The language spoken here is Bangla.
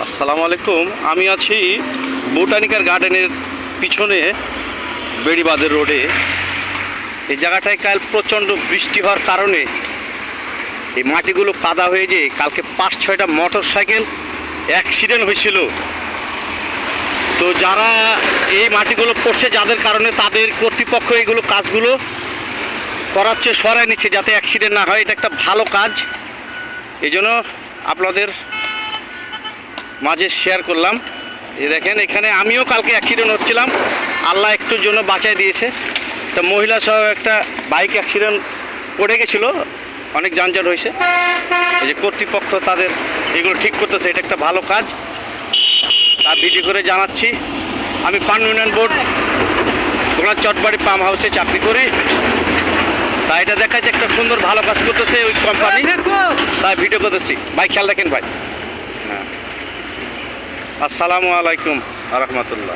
আসসালামু আলাইকুম। আমি আছি বোটানিক্যাল গার্ডেনের পিছনে বেড়িবাঁধের রোডে। এই জায়গাটায় কাল প্রচণ্ড বৃষ্টি হওয়ার কারণে এই মাটিগুলো কাদা হয়ে যেয়ে কালকে 5-6টা মোটর সাইকেল অ্যাক্সিডেন্ট হয়েছিল। তো যারা এই মাটিগুলো পড়ছে যাদের কারণে তাদের কর্তৃপক্ষ এইগুলো কাজগুলো করাচ্ছে, সরায় নিচ্ছে যাতে অ্যাক্সিডেন্ট না হয়। এটা একটা ভালো কাজ, এই জন্য আপনাদের মাঝে শেয়ার করলাম। এই দেখেন, এখানে আমিও কালকে অ্যাক্সিডেন্ট হচ্ছিলাম, আল্লাহ একটুর জন্য বাঁচাই দিয়েছে। তা মহিলা সহ একটা বাইক অ্যাক্সিডেন্ট পড়ে গেছিলো, অনেক যানজট হয়েছে। এই যে কর্তৃপক্ষ তাদের এগুলো ঠিক করতেছে, এটা একটা ভালো কাজ। তার ভিডিও করে জানাচ্ছি। আমি ফার্ম ইউনিয়ন বোর্ড ওনার চটবাড়ি পাম্প হাউসে চাকরি করি। তাই এটা দেখা যাচ্ছে একটা সুন্দর ভালো কাজ করতেছে ওই কোম্পানি, তাই ভিডিও করতেছি। ভাই খেয়াল রাখেন ভাই। হ্যাঁ, আসসালামু আলাইকুম আ রহমতুল্লাহ।